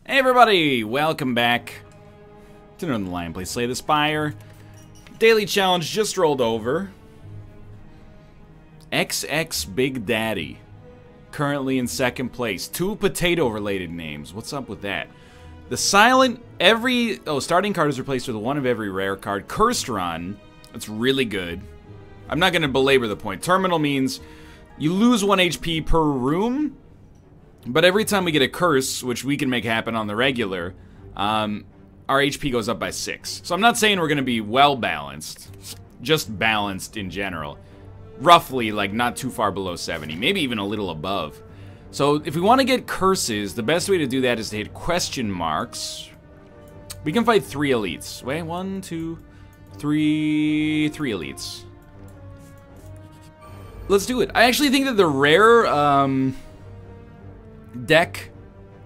Hey everybody, welcome back to Northernlion. Play Slay the Spire. Daily challenge just rolled over. XX Big Daddy. Currently in second place. 2 potato-related names. What's up with that? The silent, starting card is replaced with one of every rare card. Cursed Run. That's really good. I'm not going to belabor the point. Terminal means you lose 1 HP per room. But every time we get a curse, which we can make happen on the regular, our HP goes up by 6. So I'm not saying we're going to be well balanced, just balanced in general. Roughly, like, not too far below 70, maybe even a little above. So if we want to get curses, the best way to do that is to hit question marks. We can fight 3 elites. Wait, 1, 2, 3 elites. Let's do it. I actually think that the rare, deck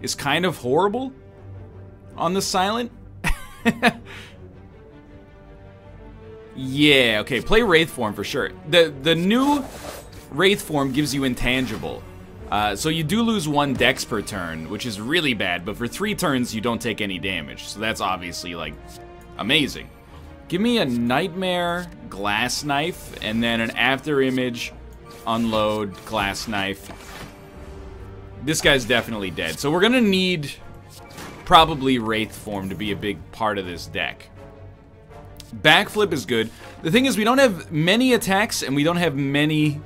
is kind of horrible on the silent. Yeah, okay, play Wraith form for sure. The new Wraith form gives you intangible. So you do lose 1 dex per turn, which is really bad, but for 3 turns you don't take any damage. So that's obviously, like, amazing. Give me a Nightmare Glass Knife, and then an After Image, Unload, Glass Knife. This guy's definitely dead. So we're gonna need probably Wraith form to be a big part of this deck. Backflip is good. The thing is, we don't have many attacks and we don't have many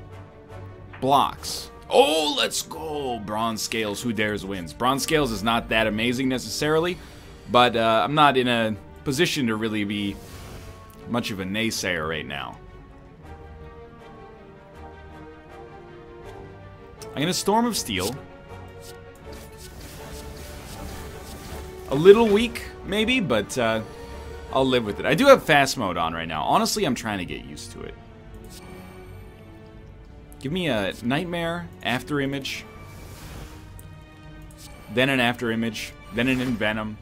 blocks. Oh, let's go! Bronze Scales, who dares wins. Bronze Scales is not that amazing necessarily, but I'm not in a position to really be much of a naysayer right now. I'm gonna Storm of Steel. A little weak, maybe, but I'll live with it. I do have fast mode on right now. Honestly, I'm trying to get used to it. Give me a Nightmare, After Image, then an After Image, then an Envenom.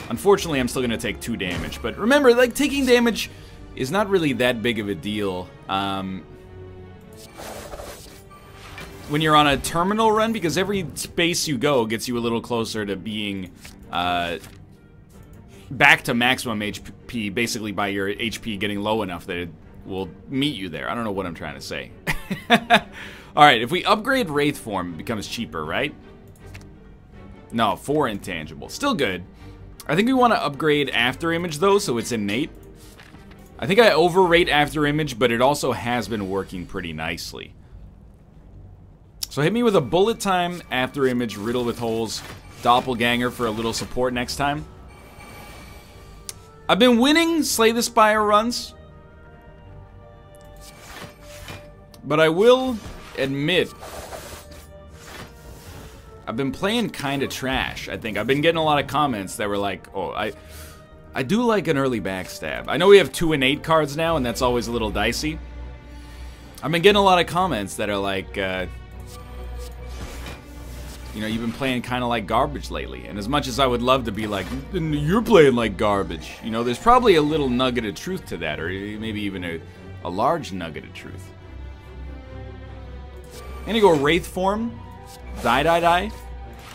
Unfortunately, I'm still going to take 2 damage, but remember, like, taking damage is not really that big of a deal. When you're on a terminal run, because every space you go gets you a little closer to being back to maximum HP, basically by your HP getting low enough that it will meet you there. I don't know what I'm trying to say. Alright, if we upgrade Wraith form, it becomes cheaper, right? No, 4 intangible. Still good. I think we want to upgrade After Image, though, so it's innate. I think I overrate After Image, but it also has been working pretty nicely. So hit me with a Bullet Time, After Image, Riddle with Holes, Doppelganger for a little support next time. I've been winning Slay the Spire runs, but I will admit I've been playing kind of trash, I think. I've been getting a lot of comments that were like, oh, I do like an early backstab. I know we have 2 innate cards now, and that's always a little dicey. I've been getting a lot of comments that are like, you know, you've been playing kind of like garbage lately. And as much as I would love to be like, you're playing like garbage, you know, there's probably a little nugget of truth to that, or maybe even a large nugget of truth. I'm gonna go Wraith form. Die.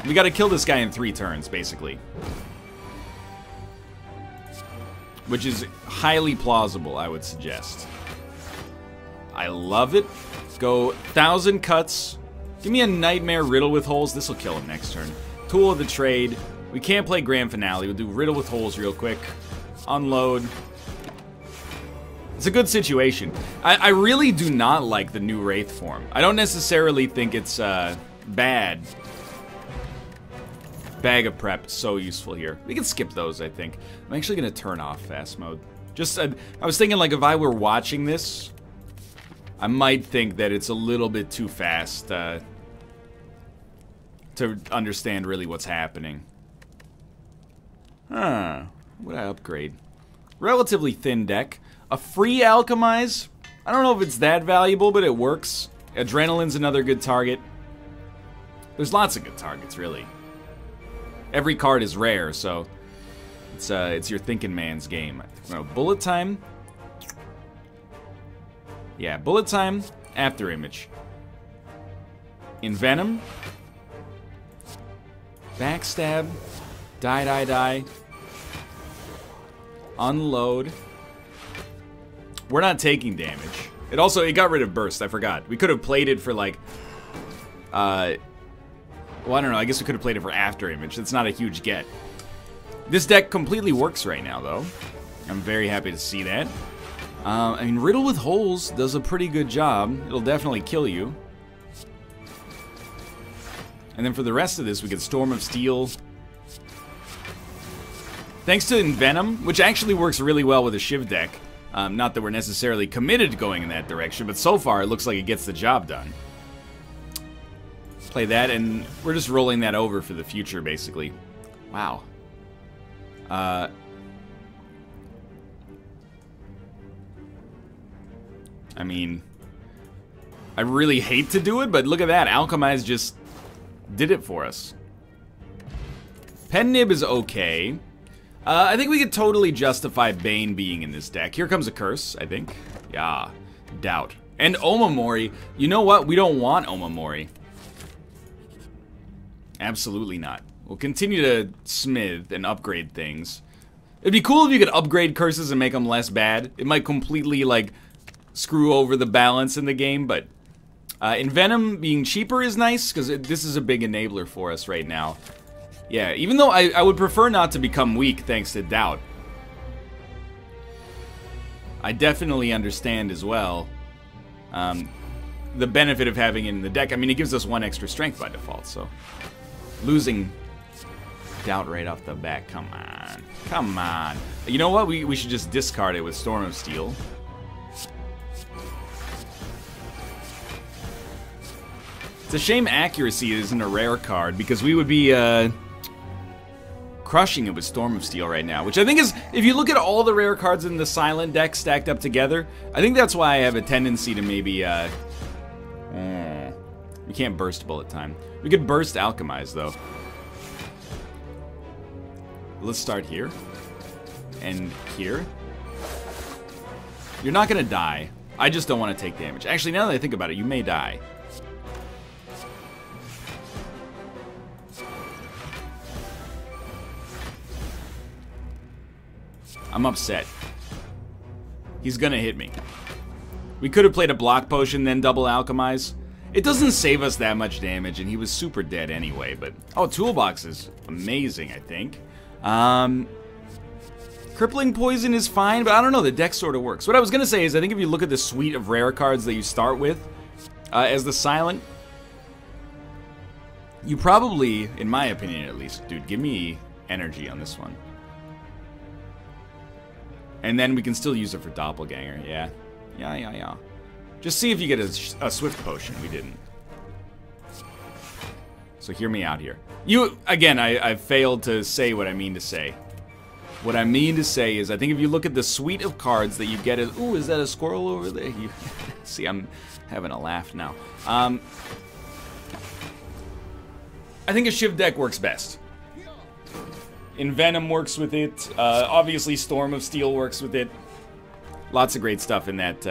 We gotta kill this guy in 3 turns, basically. Which is highly plausible, I would suggest. I love it. Go 1,000 cuts. Give me a Nightmare Riddle with Holes. This will kill him next turn. Tool of the Trade. We can't play Grand Finale. We'll do Riddle with Holes real quick. Unload. It's a good situation. I really do not like the new Wraith form. I don't necessarily think it's bad. Bag of Prep, so useful here. We can skip those, I think. I'm actually going to turn off fast mode. Just, I was thinking, like, if I were watching this, I might think that it's a little bit too fast to understand really what's happening. Huh. What would I upgrade? Relatively thin deck. A free Alchemize? I don't know if it's that valuable, but it works. Adrenaline's another good target. There's lots of good targets, really. Every card is rare, so it's your thinking man's game. No, Bullet Time. Yeah, Bullet Time, After Image. Envenom. Backstab. Die, die, die. Unload. We're not taking damage. It got rid of burst, I forgot. We could have played it for like, well, I don't know, I guess we could have played it for after image. It's not a huge get. This deck completely works right now, though. I'm very happy to see that. I mean, Riddle with Holes does a pretty good job. It'll definitely kill you. And then for the rest of this, we get Storm of Steel. Thanks to Envenom, which actually works really well with a Shiv deck. Not that we're necessarily committed to going in that direction, but so far it looks like it gets the job done. Play that, and we're just rolling that over for the future, basically. Wow. I mean, I really hate to do it, but look at that. Alchemize just did it for us. Pen Nib is okay. I think we could totally justify Bane being in this deck. Here comes a curse, I think. Yeah, doubt. And Omamori. You know what? We don't want Omamori. Absolutely not. We'll continue to smith and upgrade things. It'd be cool if you could upgrade curses and make them less bad. It might completely, like, screw over the balance in the game, but Envenom being cheaper is nice, because this is a big enabler for us right now. Yeah, even though I would prefer not to become weak thanks to Doubt. I definitely understand as well the benefit of having it in the deck. I mean, it gives us 1 extra strength by default, so losing Doubt right off the bat, come on. Come on. You know what? We should just discard it with Storm of Steel. It's a shame accuracy isn't a rare card, because we would be crushing it with Storm of Steel right now, which I think is, if you look at all the rare cards in the Silent deck stacked up together, I think that's why I have a tendency to maybe, we can't burst Bullet Time. We could burst Alchemize, though. Let's start here. And here. You're not gonna die. I just don't want to take damage. Actually, now that I think about it, you may die. I'm upset. He's gonna hit me. We could have played a block potion, then double alchemize. It doesn't save us that much damage, and he was super dead anyway, but... Oh, Toolbox is amazing, I think. Crippling Poison is fine, but I don't know, the deck sort of works. What I was gonna say is, I think if you look at the suite of rare cards that you start with, as the Silent, you probably, in my opinion at least, dude, give me energy on this one. And then we can still use it for Doppelganger, yeah. Yeah. Just see if you get a Swift Potion. We didn't. So hear me out here. Again, I failed to say what I mean to say. What I mean to say is, I think if you look at the suite of cards that you get as... Ooh, is that a squirrel over there? You see, I'm having a laugh now. I think a Shiv deck works best. Envenom works with it. Obviously, Storm of Steel works with it. Lots of great stuff in that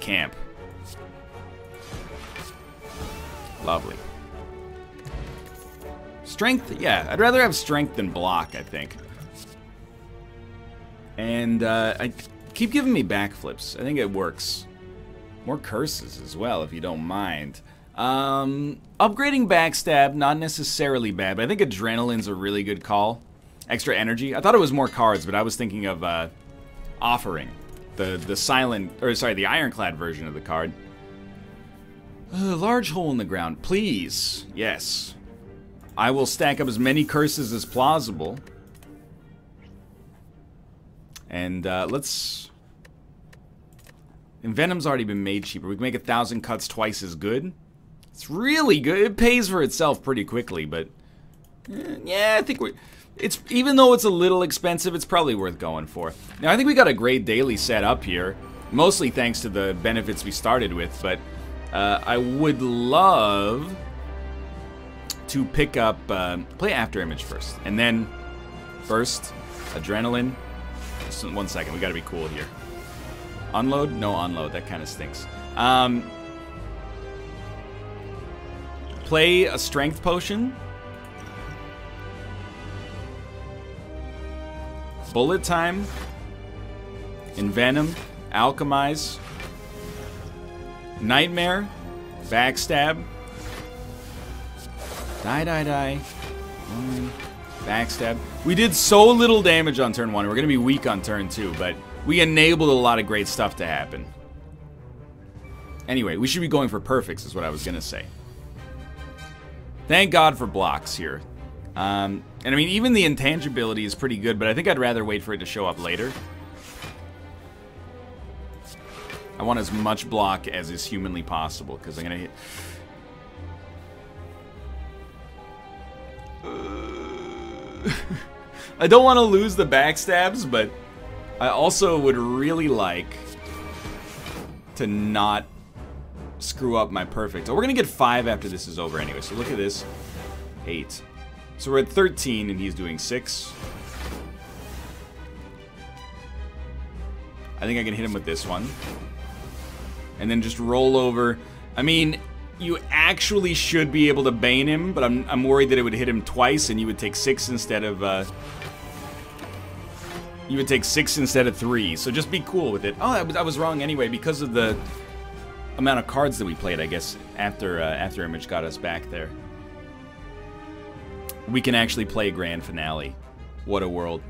camp. Lovely. Strength, yeah. I'd rather have strength than block, I think. And I keep giving me backflips. I think it works. More curses as well, if you don't mind. Upgrading Backstab, not necessarily bad, but I think Adrenaline's a really good call. Extra energy. I thought it was more cards, but I was thinking of Offering. The silent, or sorry, the Ironclad version of the card. Large hole in the ground, please. Yes. I will stack up as many curses as plausible. And let's... Envenom's already been made cheaper. We can make 1,000 cuts twice as good. It's really good. It pays for itself pretty quickly, but... yeah, I think we're... even though it's a little expensive, it's probably worth going for. Now, I think we got a great daily set up here. Mostly thanks to the benefits we started with, but... I would love... to pick up... play After Image first. And then... First, Adrenaline... Just 1 second, we gotta be cool here. Unload? No unload, that kind of stinks. Play a Strength Potion. Bullet Time, Envenom, Alchemize, Nightmare, Backstab, die. Backstab. We did so little damage on turn 1. We're going to be weak on turn 2, but we enabled a lot of great stuff to happen. Anyway, we should be going for perfects is what I was going to say. Thank God for blocks here. And I mean, even the intangibility is pretty good, but I think I'd rather wait for it to show up later. I want as much block as is humanly possible, because I'm going to hit... I don't want to lose the backstabs, but I also would really like to not screw up my perfect. Oh, we're going to get 5 after this is over anyway, so look at this. 8. So we're at 13, and he's doing 6. I think I can hit him with this one. And then just roll over. I mean, you actually should be able to bane him, but I'm worried that it would hit him twice, and you would take 6 instead of... you would take 6 instead of 3, so just be cool with it. Oh, I was wrong anyway, because of the amount of cards that we played, I guess, after Image got us back there. We can actually play Grand Finale. What a world.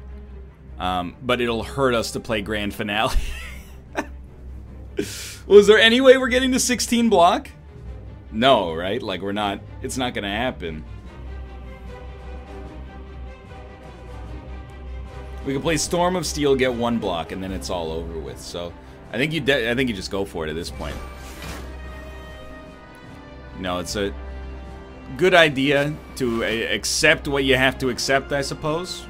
But it'll hurt us to play Grand Finale. Well, is there any way we're getting to 16 block? No, right? Like, we're not... It's not gonna happen. We can play Storm of Steel, get 1 block, and then it's all over with. So, I think you just go for it at this point. No, it's a good idea to accept what you have to accept, I suppose.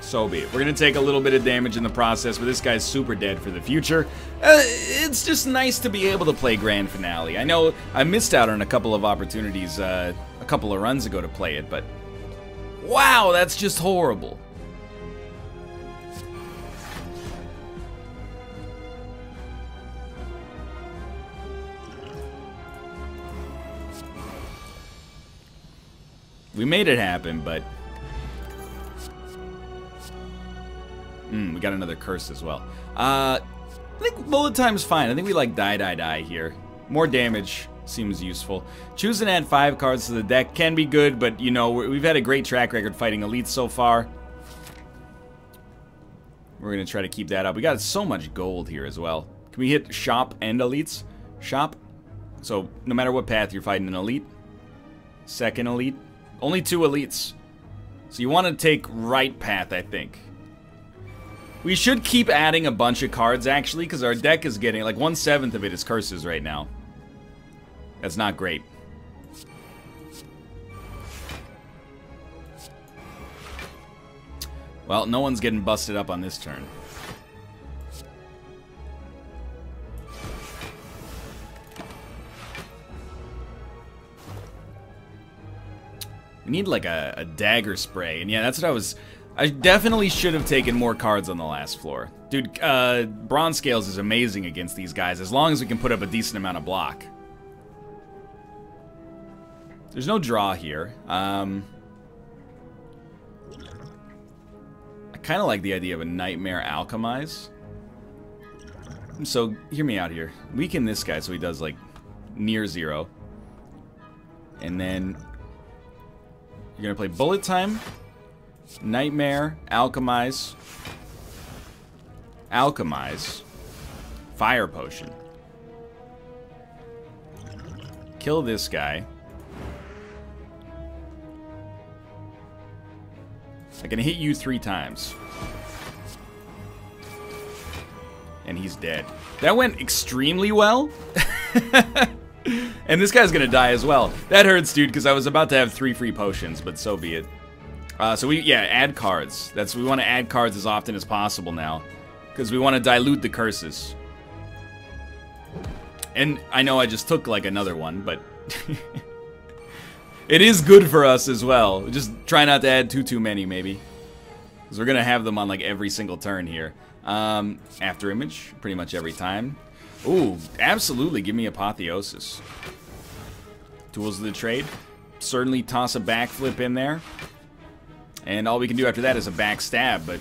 So be it. We're going to take a little bit of damage in the process, but this guy's super dead for the future. It's just nice to be able to play Grand Finale. I know I missed out on a couple of opportunities a couple of runs ago to play it, but wow, that's just horrible. We made it happen, but... we got another curse as well. I think bullet time's fine. I think we like die here. More damage seems useful. Choose and add 5 cards to the deck can be good, but you know, we've had a great track record fighting elites so far. We're gonna try to keep that up. We got so much gold here as well. Can we hit shop and elites? Shop. So no matter what path you're fighting, an elite, second elite, only 2 elites. So you want to take right path, I think. We should keep adding a bunch of cards, actually, because our deck is getting, like, 1/7 of it is curses right now. That's not great. Well, no one's getting busted up on this turn. We need, like, a dagger spray. And yeah, that's what I definitely should have taken more cards on the last floor. Dude, Bronze Scales is amazing against these guys, as long as we can put up a decent amount of block. There's no draw here. I kind of like the idea of a Nightmare Alchemize. So, hear me out here. Weaken this guy so he does, like, near 0. And then... you're gonna play Bullet Time... Nightmare, Alchemize, Fire Potion. Kill this guy. I can hit you 3 times. And he's dead. That went extremely well. And this guy's gonna die as well. That hurts, dude, because I was about to have 3 free potions, but so be it. So yeah, add cards. We want to add cards as often as possible now, because we want to dilute the curses. And I know I just took like another one, but it is good for us as well. Just try not to add too many, maybe, because we're gonna have them on like every single turn here. After image, pretty much every time. Ooh, absolutely, give me Apotheosis. Tools of the trade. certainly toss a backflip in there. And all we can do after that is a backstab, but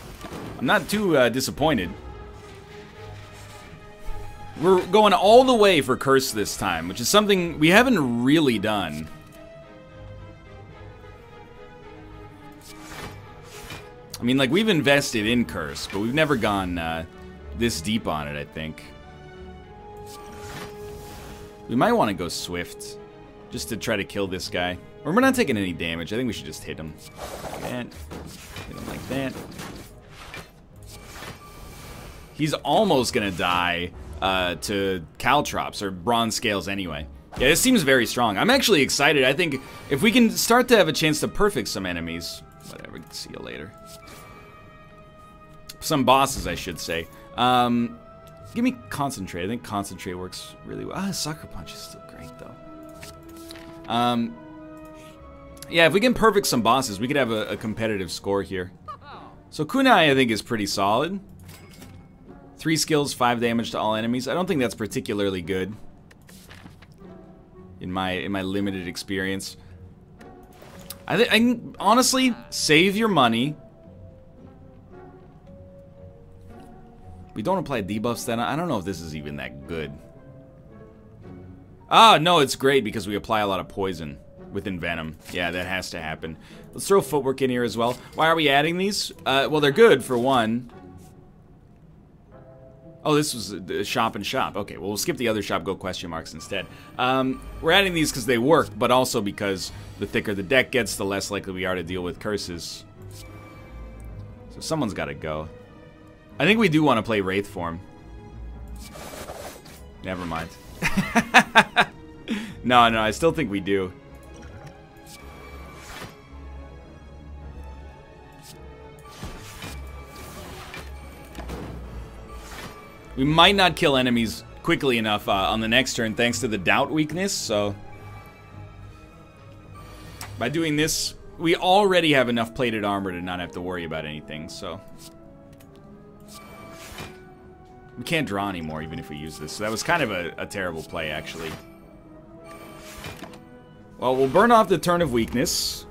I'm not too disappointed. We're going all the way for Curse this time, which is something we haven't really done. I mean, like, we've invested in Curse, but we've never gone this deep on it, I think. We might want to go Swift, just to try to kill this guy. Or we're not taking any damage. I think we should just hit him like that. Hit him like that. He's almost gonna die to Caltrops, or Bronze Scales anyway. Yeah, this seems very strong. I'm actually excited. I think if we can start to have a chance to perfect some enemies... Whatever, see you later. Some bosses, I should say. Give me Concentrate. I think Concentrate works really well. Sucker Punch is still great, though. Yeah, if we can perfect some bosses, we could have a competitive score here. So Kunai, I think, is pretty solid. 3 skills, 5 damage to all enemies. I don't think that's particularly good in my limited experience. I honestly, save your money. We don't apply debuffs then. I don't know if this is even that good. Ah, no, it's great because we apply a lot of poison with Envenom. Yeah, that has to happen. Let's throw Footwork in here as well. Why are we adding these? Well, they're good, for one. Oh, this was a shop and shop. Okay, well, we'll skip the other shop, go question marks instead. We're adding these because they work, but also because the thicker the deck gets, the less likely we are to deal with curses. So someone's got to go. I think we do want to play Wraith form. Never mind. No, I still think we do. We might not kill enemies quickly enough on the next turn thanks to the doubt weakness, so... By doing this, we already have enough plated armor to not have to worry about anything, so... We can't draw anymore even if we use this, so that was kind of a terrible play, actually. Well, we'll burn off the turn of weakness,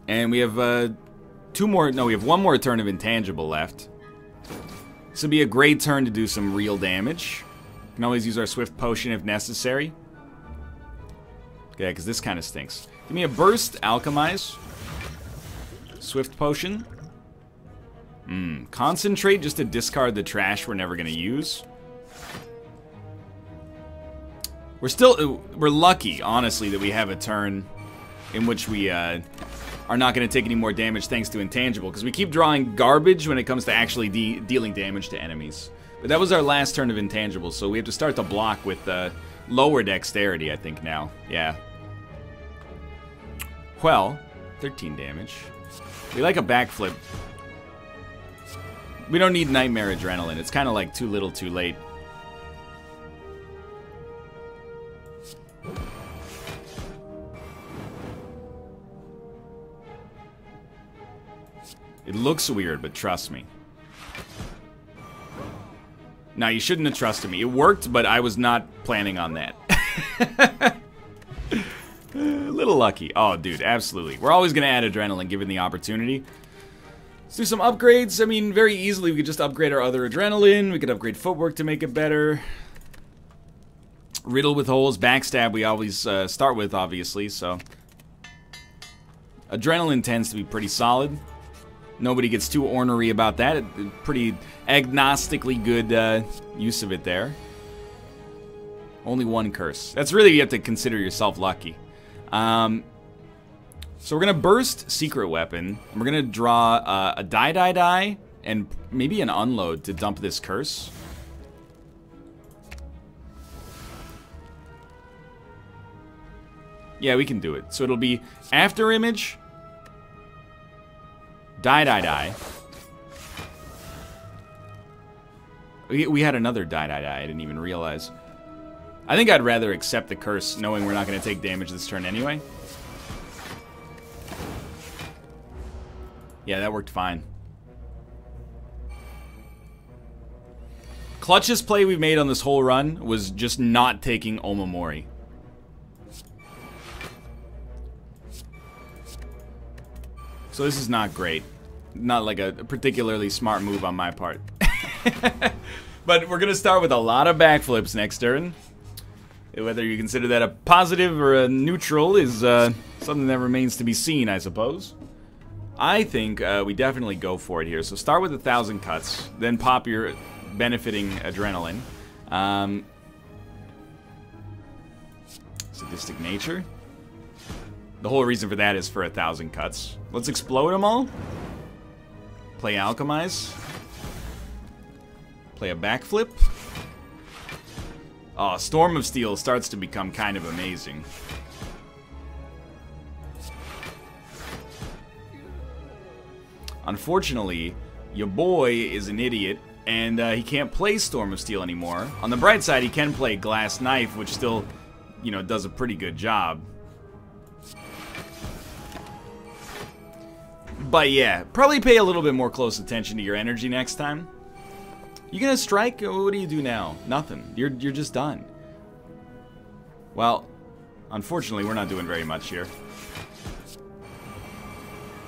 and we have we have one more turn of intangible left. This would be a great turn to do some real damage. We can always use our Swift Potion if necessary. Yeah, because this kind of stinks. Give me a Burst, Alchemize. Swift Potion. Concentrate just to discard the trash we're never going to use. We're lucky, honestly, that we have a turn in which we are not going to take any more damage thanks to Intangible, because we keep drawing garbage when it comes to actually dealing damage to enemies. But that was our last turn of Intangible, so we have to start to block with lower dexterity, I think, now. Yeah. Well, 13 damage. We like a backflip. We don't need Nightmare Adrenaline. It's kind of like too little, too late. It looks weird, but trust me. Now, you shouldn't have trusted me. It worked, but I was not planning on that. A little lucky. Oh, dude, absolutely. We're always going to add Adrenaline given the opportunity. Let's do some upgrades. I mean, very easily, we could just upgrade our other Adrenaline. We could upgrade Footwork to make it better. Riddle with Holes. Backstab we always start with, obviously, so... Adrenaline tends to be pretty solid. Nobody gets too ornery about that. Pretty agnostically good use of it there. Only one curse. That's really, you have to consider yourself lucky. So we're going to burst Secret Weapon. And we're going to draw a die, and maybe an Unload to dump this curse. Yeah, we can do it. So it'll be After Image... Die. We had another die. I didn't even realize. I think I'd rather accept the curse knowing we're not going to take damage this turn anyway. Yeah, that worked fine. Clutchest play we've made on this whole run was just not taking Omamori. So this is not great. Not like a particularly smart move on my part. But we're going to start with a lot of backflips next turn. Whether you consider that a positive or a neutral is something that remains to be seen, I suppose. I think we definitely go for it here. So start with 1,000 cuts, then pop your benefiting adrenaline. Sadistic nature. The whole reason for that is for 1,000 cuts. Let's explode them all. Play alchemize. Play a backflip. Oh, Storm of Steel starts to become kind of amazing. Unfortunately, your boy is an idiot, and he can't play Storm of Steel anymore. On the bright side, he can play Glass Knife, which still, you know, does a pretty good job. But yeah, probably pay a little bit more close attention to your energy next time. You gonna strike? What do you do now? Nothing. You're just done. Well, unfortunately, we're not doing very much here.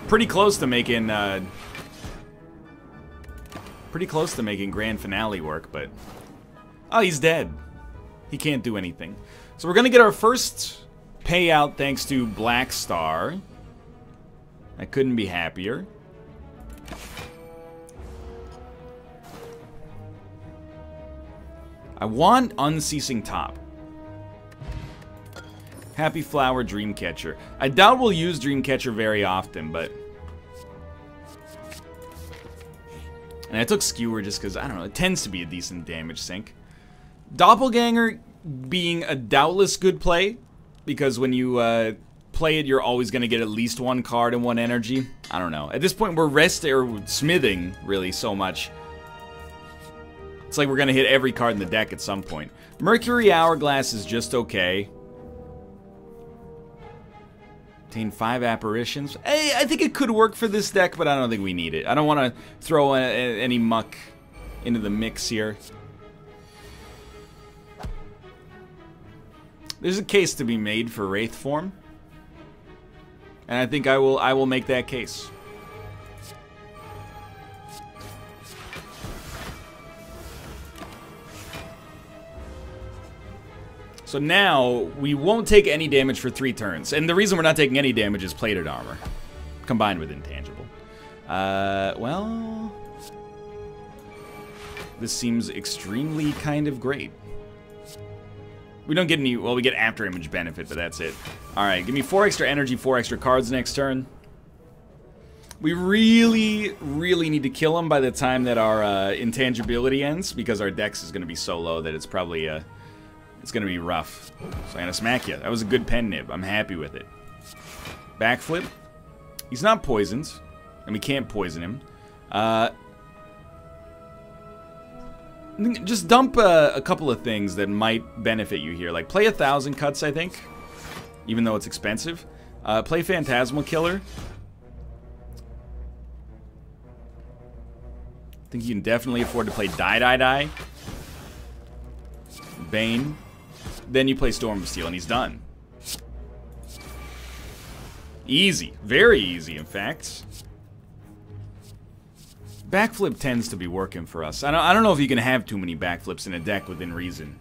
Pretty close to making grand finale work, but oh, he's dead. He can't do anything. So we're gonna get our first payout thanks to Black Star. I couldn't be happier. I want Unceasing Top. Happy Flower, Dreamcatcher. I doubt we'll use Dreamcatcher very often, but... And I took Skewer just because, I don't know, it tends to be a decent damage sink. Doppelganger being a doubtless good play, because when you play it, you're always going to get at least one card and one energy. I don't know. At this point, we're smithing, really, so much. It's like we're going to hit every card in the deck at some point. Mercury Hourglass is just okay. Obtain 5 apparitions. Hey, I think it could work for this deck, but I don't think we need it. I don't want to throw any muck into the mix here. There's a case to be made for Wraith form. And I think I will make that case. So now, we won't take any damage for 3 turns. And the reason we're not taking any damage is Plated Armor, combined with Intangible. Well... This seems extremely kind of great. We don't get any... Well, we get After Image benefit, but that's it. Alright, give me 4 extra energy, 4 extra cards next turn. We really, really need to kill him by the time that our intangibility ends, because our dex is going to be so low that it's probably... It's gonna be rough. So I'm gonna smack you. That was a good pen nib. I'm happy with it. Backflip. He's not poisoned. And we can't poison him. Just dump a couple of things that might benefit you here. Like play 1,000 cuts, I think. Even though it's expensive. Play Phantasmal Killer. I think you can definitely afford to play Die. Bane. Then you play Storm of Steel, and he's done. Easy. Very easy, in fact. Backflip tends to be working for us. I don't know if you can have too many backflips in a deck within reason.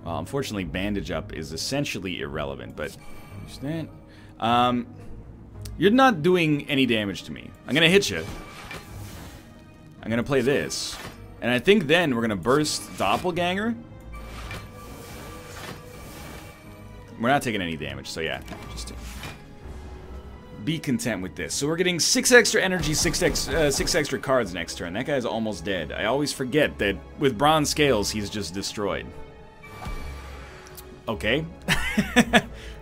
Well, unfortunately, Bandage Up is essentially irrelevant, but... Understand? You're not doing any damage to me. I'm gonna hit you. I'm gonna play this. And I think then we're gonna burst Doppelganger. We're not taking any damage, so yeah. Just be content with this. So we're getting 6 extra energy, 6 extra cards next turn. That guy's almost dead. I always forget that with Bronze Scales, he's just destroyed. Okay.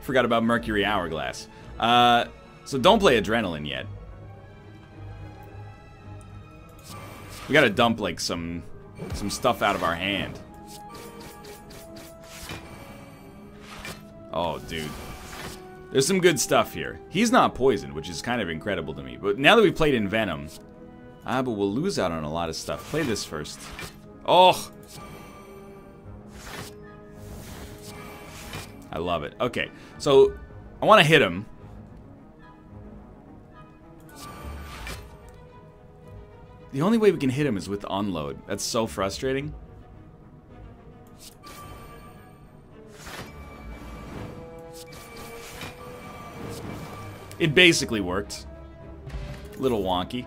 Forgot about Mercury Hourglass. So don't play Adrenaline yet. We gotta dump, like, some stuff out of our hand. Oh, dude. There's some good stuff here. He's not poisoned, which is kind of incredible to me. But now that we've played in Venom... but we'll lose out on a lot of stuff. Play this first. Oh! I love it. Okay, so I want to hit him. The only way we can hit him is with unload. That's so frustrating. It basically worked. A little wonky.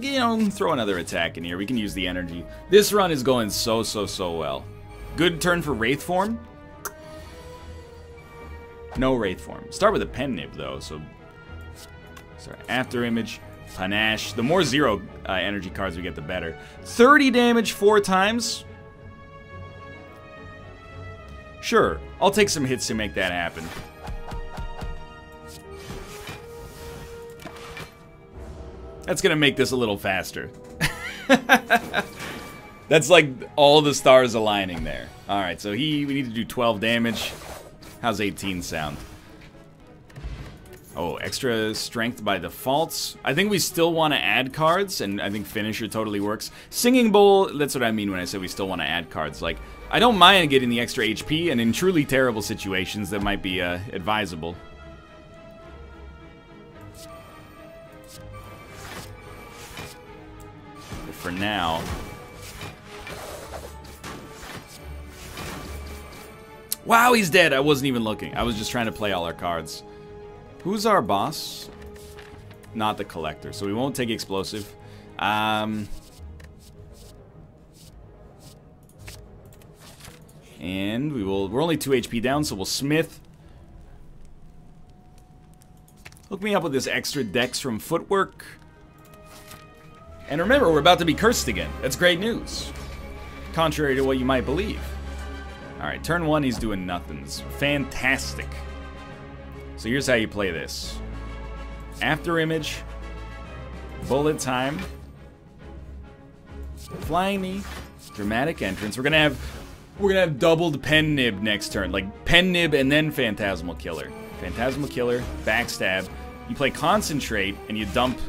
You know, throw another attack in here. We can use the energy. This run is going so well. Good turn for Wraith form. No Wraith form. Start with a pen nib though, so start after image. Panache. The more 0 energy cards we get, the better. 30 damage 4 times. Sure, I'll take some hits to make that happen. That's gonna make this a little faster. That's like all the stars aligning there. Alright, so we need to do 12 damage. How's 18 sound? Oh, extra strength by default. I think we still want to add cards, and I think Finisher totally works. Singing Bowl, that's what I mean when I say we still want to add cards. Like, I don't mind getting the extra HP, and in truly terrible situations, that might be advisable. But for now... Wow, he's dead! I wasn't even looking. I was just trying to play all our cards. Who's our boss? Not the collector, so we won't take explosive. And we're only 2 HP down, so we'll smith. Hook me up with this extra dex from footwork. And remember, we're about to be cursed again. That's great news. Contrary to what you might believe. Alright, turn 1, he's doing nothing. It's fantastic. So here's how you play this. After image, bullet time, flying knee, dramatic entrance. We're gonna have doubled pen nib next turn, like pen nib and then phantasmal killer. Phantasmal killer, backstab. You play concentrate and you dump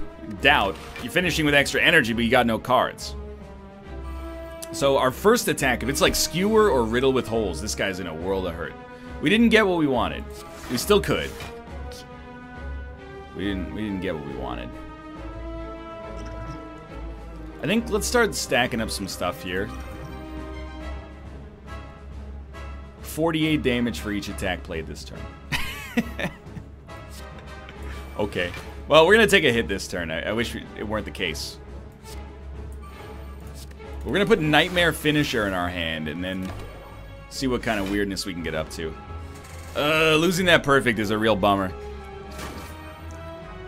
doubt. You're finishing with extra energy, but you got no cards. So our first attack, if it's like skewer or riddle with holes, this guy's in a world of hurt. We didn't get what we wanted. We still could. We didn't get what we wanted. I think let's start stacking up some stuff here. 48 damage for each attack played this turn. Okay. Well, we're gonna take a hit this turn. I wish it weren't the case. We're gonna put Nightmare Finisher in our hand and then see what kind of weirdness we can get up to. Losing that perfect is a real bummer.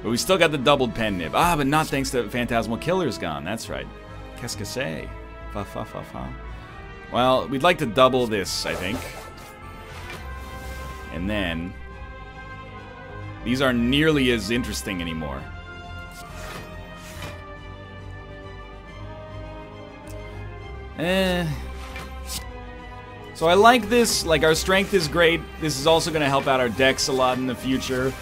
But we still got the doubled pen nib. Ah, but not thanks to Phantasmal Killer's gone. That's right. Qu'est-ce que c'est? Fa fa fa fa. Well, we'd like to double this, I think. And then... these aren't nearly as interesting anymore. So I like this. Like, our strength is great. This is also going to help out our decks a lot in the future.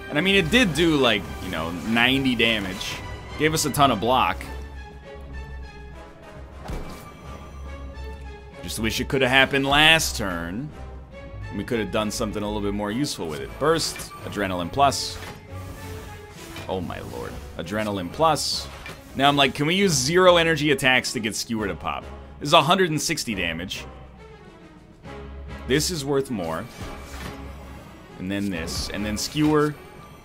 And I mean, it did do, like, you know, 90 damage. Gave us a ton of block. Just wish it could have happened last turn. We could have done something a little bit more useful with it. Burst, Adrenaline Plus. Oh my lord. Adrenaline Plus. Now I'm like, can we use 0 energy attacks to get Skewer to pop? This is 160 damage. This is worth more. And then this. And then Skewer,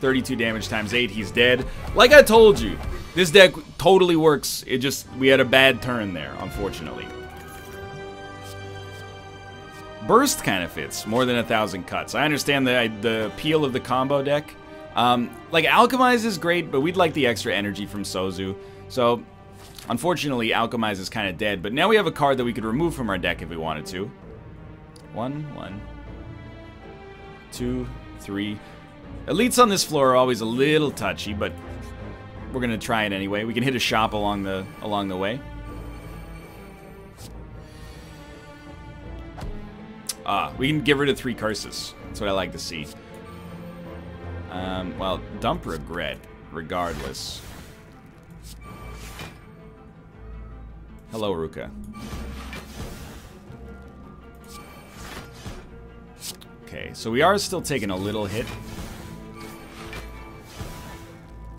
32 damage times 8, he's dead. Like I told you, this deck totally works. It just, we had a bad turn there, unfortunately. Burst kind of fits, more than 1,000 cuts. I understand the appeal of the combo deck. Like, Alchemize is great, but we'd like the extra energy from Sozu. So, unfortunately, Alchemize is kind of dead. But now we have a card that we could remove from our deck if we wanted to. 1, 2, 3. Elites on this floor are always a little touchy, but we're gonna try it anyway. We can hit a shop along the way. We can get rid of 3 curses. That's what I like to see. Well, dump regret, regardless. Hello, Ruka. Okay, so we are still taking a little hit.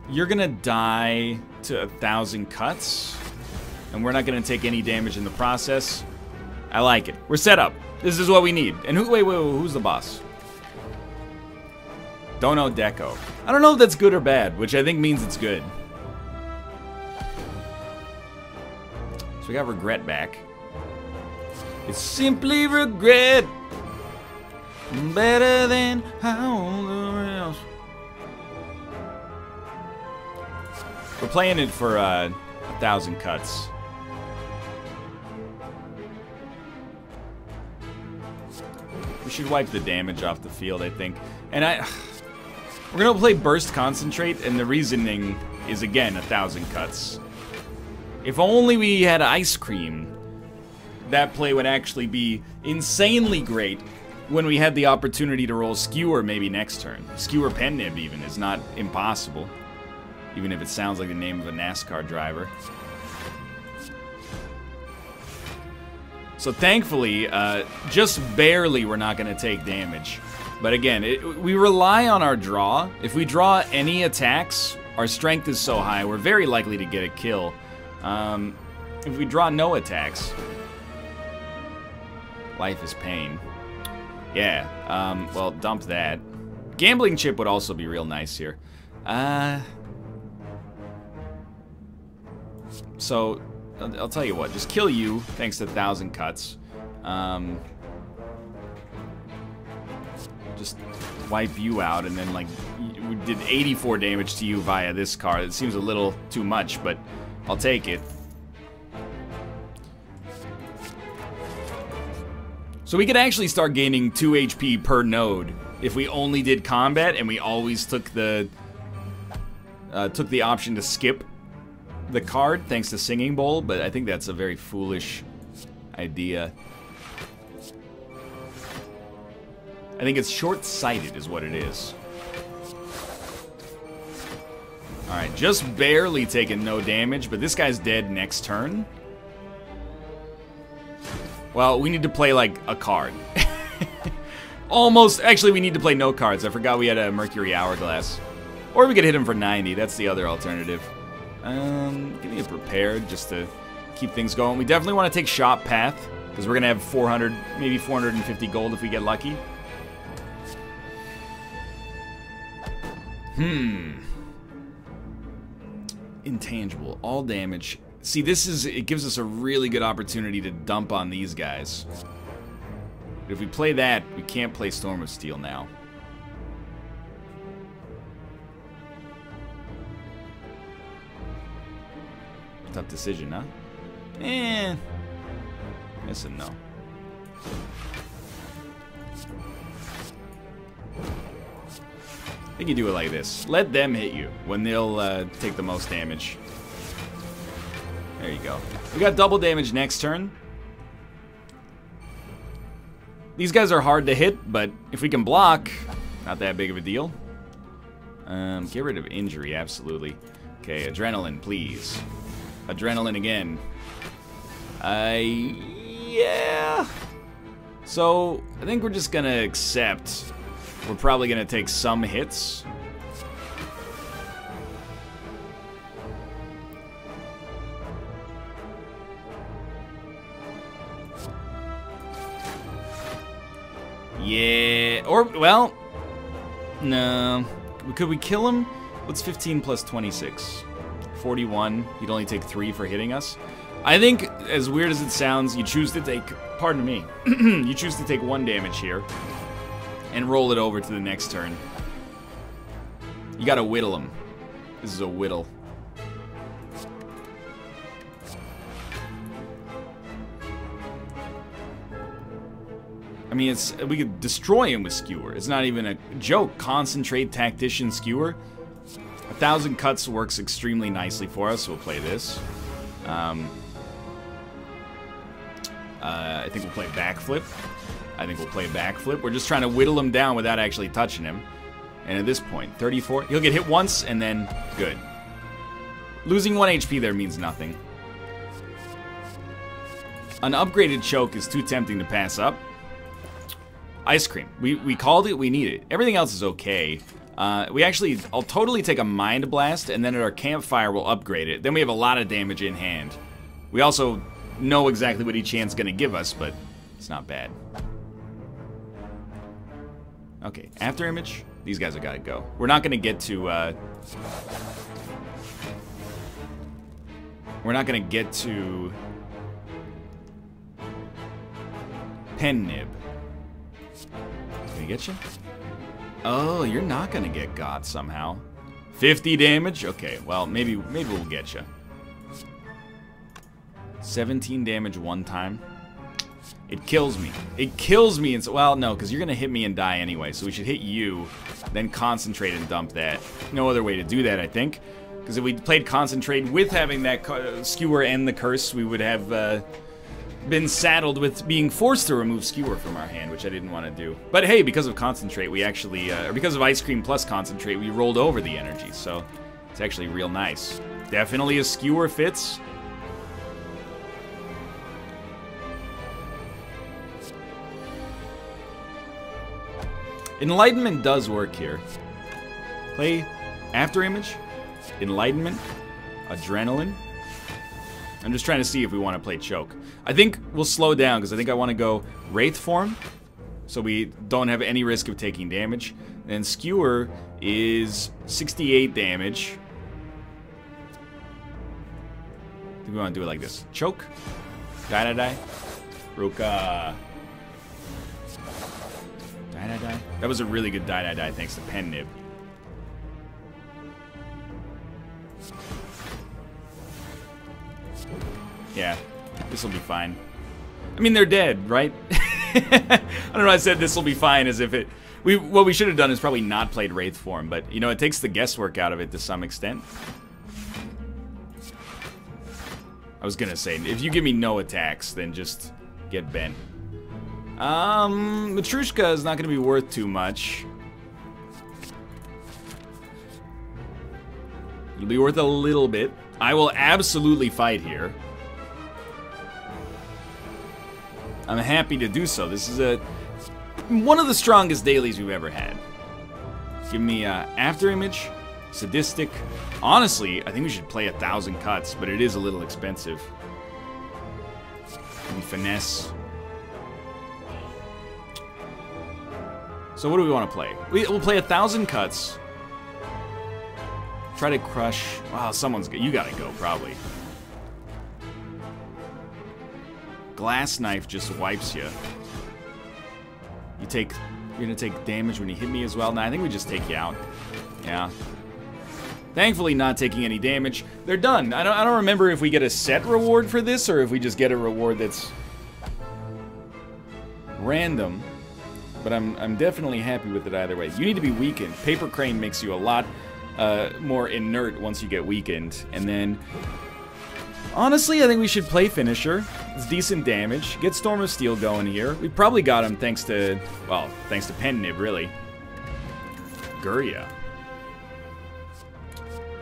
You're gonna die to 1,000 cuts, and we're not gonna take any damage in the process. I like it. We're set up. This is what we need. And wait, who's the boss? Don't know Deco. I don't know if that's good or bad, which I think means it's good. So we got regret back. It's simply regret. Better than how else. We're playing it for 1,000 cuts. We should wipe the damage off the field, I think. And we're gonna play Burst Concentrate, and the reasoning is again 1,000 cuts. If only we had Ice Cream, that play would actually be insanely great when we had the opportunity to roll Skewer maybe next turn. Skewer Pen Nib even is not impossible, even if it sounds like the name of a NASCAR driver. So thankfully, just barely we're not going to take damage. But again, we rely on our draw. If we draw any attacks, our strength is so high, we're very likely to get a kill. If we draw no attacks, life is pain. Yeah, well, dump that. Gambling Chip would also be real nice here. So, I'll tell you what, just kill you, thanks to 1,000 cuts. Just wipe you out, and then, like, we did 84 damage to you via this card. It seems a little too much, but I'll take it. So we could actually start gaining 2 HP per node if we only did combat and we always took the option to skip the card thanks to Singing Bowl, but I think that's a very foolish idea. I think it's short-sighted is what it is. Alright, just barely taking no damage, but this guy's dead next turn. Well, we need to play, like, a card. Almost. Actually, we need to play no cards. I forgot we had a Mercury Hourglass. Or we could hit him for 90. That's the other alternative. Give me a Prepared just to keep things going. We definitely want to take Shop Path, because we're going to have 400, maybe 450 gold if we get lucky. Intangible. All damage. See, it gives us a really good opportunity to dump on these guys. But if we play that, we can't play Storm of Steel now. Tough decision, huh? Yes and no. I think you do it like this. Let them hit you when they'll take the most damage. There you go. We got double damage next turn. These guys are hard to hit, but if we can block, not that big of a deal. Get rid of injury, absolutely. Okay, Adrenaline, please. Adrenaline again. Yeah. So, I think we're just gonna accept. We're probably gonna take some hits. Yeah, or, well, no. Could we kill him? What's 15 plus 26? 41. He'd only take 3 for hitting us. I think, as weird as it sounds, you choose to take, pardon me, you choose to take 1 damage here and roll it over to the next turn. You gotta whittle him. This is a whittle. I mean, we could destroy him with Skewer. It's not even a joke. Concentrate Tactician Skewer. 1,000 cuts works extremely nicely for us, so we'll play this. I think we'll play Backflip. We're just trying to whittle him down without actually touching him. And at this point, 34. He'll get hit once, and then good. Losing 1 HP there means nothing. An upgraded Choke is too tempting to pass up. Ice cream. We called it, we need it. Everything else is okay. I'll totally take a Mind Blast, and then at our campfire we'll upgrade it. Then we have a lot of damage in hand. We also know exactly what each hand's gonna give us, but it's not bad. Okay, after image, these guys have gotta go. We're not gonna get to, Pen Nib. Can we get you? Oh, you're not gonna get got somehow. 50 damage? Okay, well, maybe we'll get you. 17 damage one time. It kills me. It kills me. And so, well, no, because you're gonna hit me and die anyway. So we should hit you, then concentrate and dump that. No other way to do that, I think. Because if we played concentrate with having that skewer and the curse, we would have been saddled with being forced to remove skewer from our hand, which I didn't want to do. But hey, because of concentrate, we actually, or because of ice cream plus concentrate, we rolled over the energy. So it's actually real nice. Definitely a skewer fits. Enlightenment does work here. Play after image, enlightenment, adrenaline. I'm just trying to see if we want to play choke. I think we'll slow down because I think I want to go wraith form, so we don't have any risk of taking damage. And skewer is 68 damage. I think we want to do it like this: choke, die, Ruka. Die. That was a really good die thanks to Pen Nib. Yeah, this will be fine. I mean, they're dead, right? I don't know, I said this will be fine as if it... What we should have done is probably not played Wraith form, but, you know, it takes the guesswork out of it to some extent. I was gonna say, if you give me no attacks, then just get bent. Matrushka is not gonna be worth too much. It'll be worth a little bit. I will absolutely fight here. I'm happy to do so. This is one of the strongest dailies we've ever had. Give me after image, sadistic. Honestly, I think we should play 1,000 cuts, but it is a little expensive. Give me finesse. So what do we want to play? We'll play 1,000 cuts. Try to crush. Wow, someone's good. You gotta go, probably. Glass knife just wipes you. You're gonna take damage when you hit me as well. Nah, I think we just take you out. Yeah. Thankfully, not taking any damage. They're done. I don't remember if we get a set reward for this or if we just get a reward that's random. But I'm definitely happy with it either way. You need to be weakened. Paper Crane makes you a lot more inert once you get weakened. And then, honestly, I think we should play Finisher. It's decent damage. Get Storm of Steel going here. We probably got him thanks to, well, thanks to Pen Nib, really. Guria.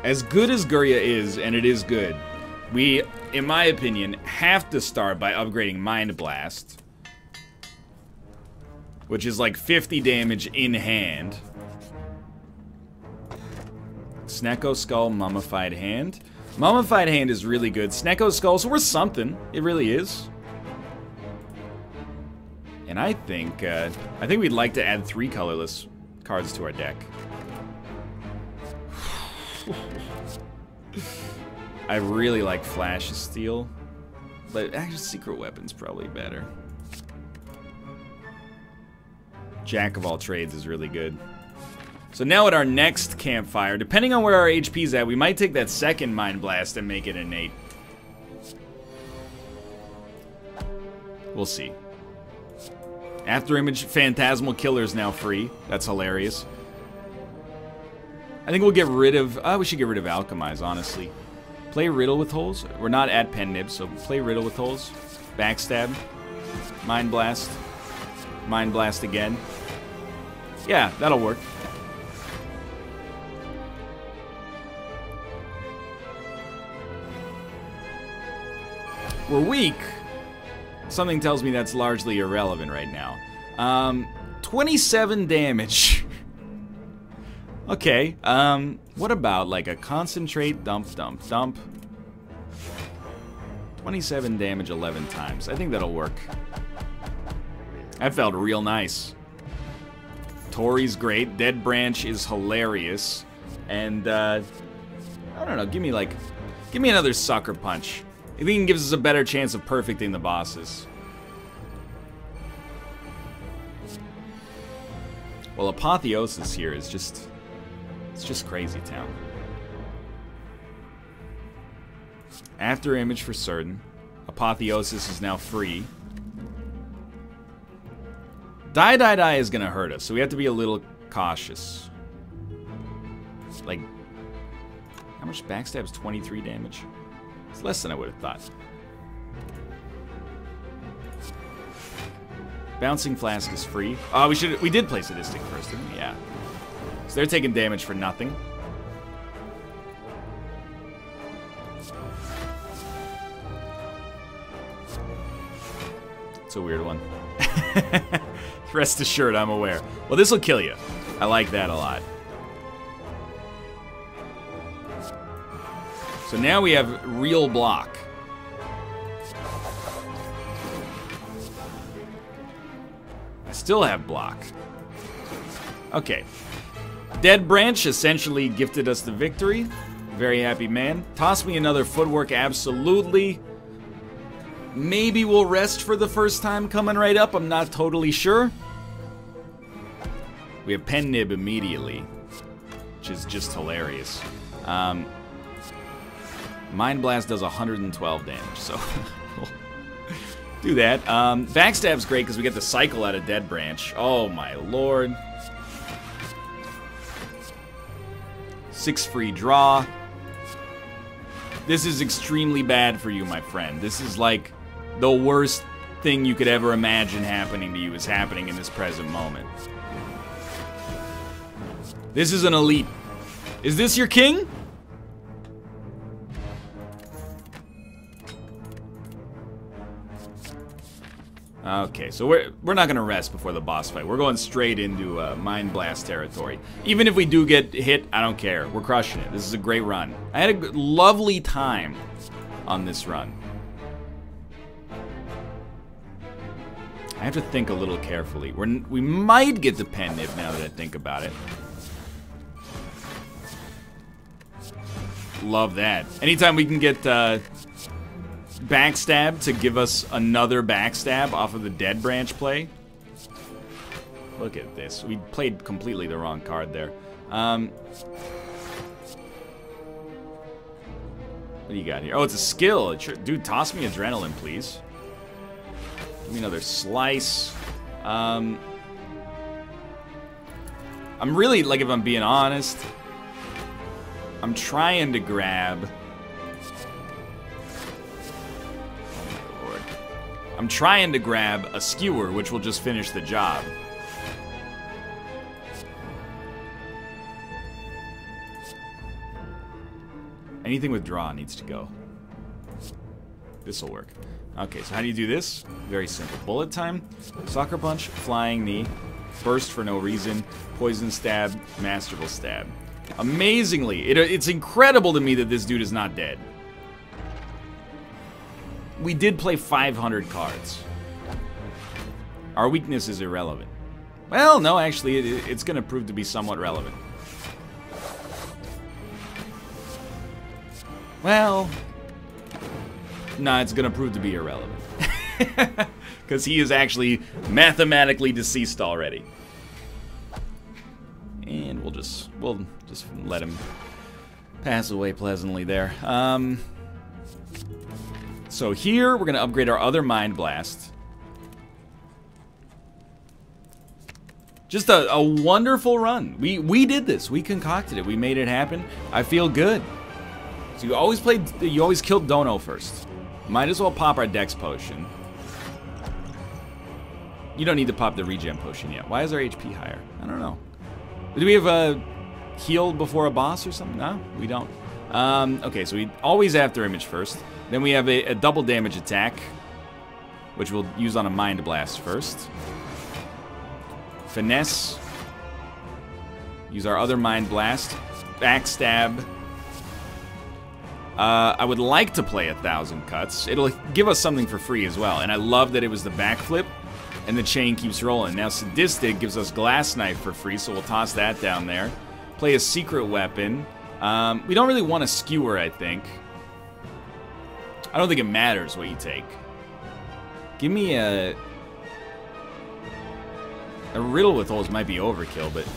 As good as Guria is, and it is good, we, in my opinion, have to start by upgrading Mind Blast, which is like 50 damage in hand. Snecko Skull, Mummified Hand. Mummified Hand is really good. Snecko Skull's worth something. It really is. And I think we'd like to add 3 colorless cards to our deck. I really like Flash Steel, but actually Secret Weapon's probably better. Jack of all trades is really good. So now at our next campfire, depending on where our HP's at, we might take that second Mind Blast and make it innate. We'll see. After image, Phantasmal Killer is now free. That's hilarious. I think we'll get rid of... we should get rid of Alchemize, honestly. Play Riddle with Holes. We're not at Pen Nib, so play Riddle with Holes. Backstab. Mind Blast. Mind Blast again. Yeah, that'll work. We're weak. Something tells me that's largely irrelevant right now. 27 damage. Okay, what about like a concentrate, dump, dump, dump? 27 damage 11 times. I think that'll work. That felt real nice. Tori's great. Dead Branch is hilarious. And, I don't know, give me another Sucker Punch. I think it gives us a better chance of perfecting the bosses. Well, Apotheosis here is just... It's just crazy town. After image for certain. Apotheosis is now free. Die is gonna hurt us, so we have to be a little cautious. Like, how much backstab's 23 damage? It's less than I would have thought. Bouncing Flask is free. Oh, we did play Sadistic first, didn't we? Yeah. So they're taking damage for nothing. It's a weird one. Rest assured, I'm aware. Well, this will kill you. I like that a lot. So now we have real block. I still have block. Okay. Dead Branch essentially gifted us the victory. Very happy man. Toss me another footwork, absolutely. Maybe we'll rest for the first time coming right up. I'm not totally sure. We have Pen Nib immediately, which is just hilarious. Mind Blast does 112 damage, so we'll do that. Backstab's great because we get the cycle out of Dead Branch. Oh my lord. 6 free draw. This is extremely bad for you, my friend. This is like the worst thing you could ever imagine happening to you is happening in this present moment. This is an elite. Is this your king? Okay, so we're not gonna rest before the boss fight. We're going straight into Mind Blast territory. Even if we do get hit, I don't care. We're crushing it. This is a great run. I had a lovely time on this run. I have to think a little carefully. We might get the Pen Nib now that I think about it. Love that. Anytime we can get backstab to give us another backstab off of the Dead Branch play. Look at this. We played completely the wrong card there. What do you got here? Oh, it's a skill. Dude, toss me Adrenaline, please. Give me another slice. I'm really, like, if I'm being honest, I'm trying to grab... I'm trying to grab a skewer, which will just finish the job. Anything with draw needs to go. This'll work. Okay, so how do you do this? Very simple. Bullet time, Sucker Punch, Flying Knee, Burst for no reason, Poison Stab, Masterful Stab. Amazingly, it's incredible to me that this dude is not dead. We did play 500 cards. Our weakness is irrelevant. Well, no, actually, it's going to prove to be somewhat relevant. Well, nah, it's going to prove to be irrelevant. Because he is actually mathematically deceased already. And we'll just let him pass away pleasantly there. So here, we're going to upgrade our other Mind Blast. Just a wonderful run. We did this. We concocted it. We made it happen. I feel good. So you always killed Dono first. Might as well pop our Dex Potion. You don't need to pop the Regen Potion yet. Why is our HP higher? I don't know. Do we have a heal before a boss or something? No, we don't. Okay, so we always after image first. Then we have a double damage attack, which we'll use on a Mind Blast first. Finesse. Use our other Mind Blast. Backstab. I would like to play 1,000 Cuts. It'll give us something for free as well. And I love that it was the backflip. And the chain keeps rolling. Now Sadistic gives us Glass Knife for free, so we'll toss that down there. Play a Secret Weapon. We don't really want a Skewer, I think. I don't think it matters what you take. Give me a Riddle with Holes might be overkill, but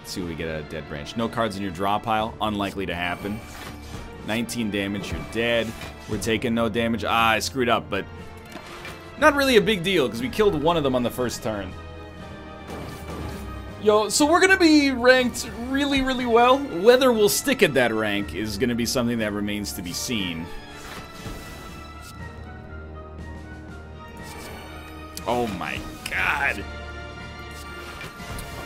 let's see what we get out of Dead Branch. No cards in your draw pile. Unlikely to happen. 19 damage, you're dead. We're taking no damage. Ah, I screwed up, but not really a big deal, because we killed one of them on the first turn. Yo, so we're gonna be ranked really, really well. Whether we'll stick at that rank is gonna be something that remains to be seen. Oh my god.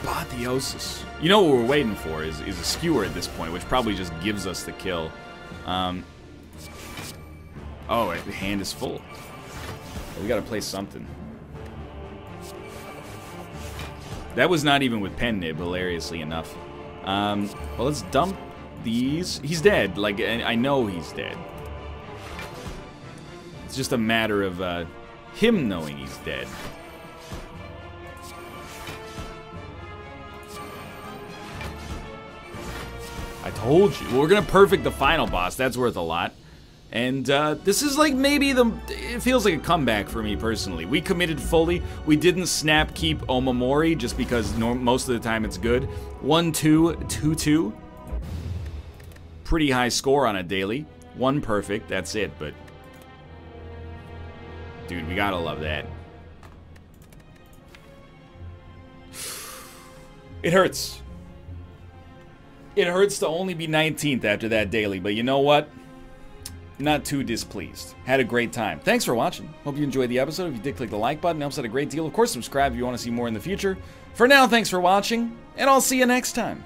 Apotheosis. You know what we're waiting for is a Skewer at this point, which probably just gives us the kill. Oh, the hand is full. We gotta play something. That was not even with Pen Nib, hilariously enough. Well, let's dump these. He's dead. Like, I know he's dead. It's just a matter of him knowing he's dead. I told you. We're gonna perfect the final boss. That's worth a lot. And this is like maybe it feels like a comeback for me personally. We committed fully. We didn't snap keep Omamori just because most of the time it's good. 1-2, 2-2. Pretty high score on a daily. 1 perfect, that's it, but dude, we gotta love that. It hurts. It hurts to only be 19th after that daily, but you know what? Not too displeased. Had a great time. Thanks for watching. Hope you enjoyed the episode. If you did, click the like button. It helps out a great deal. Of course, subscribe if you want to see more in the future. For now, thanks for watching, and I'll see you next time.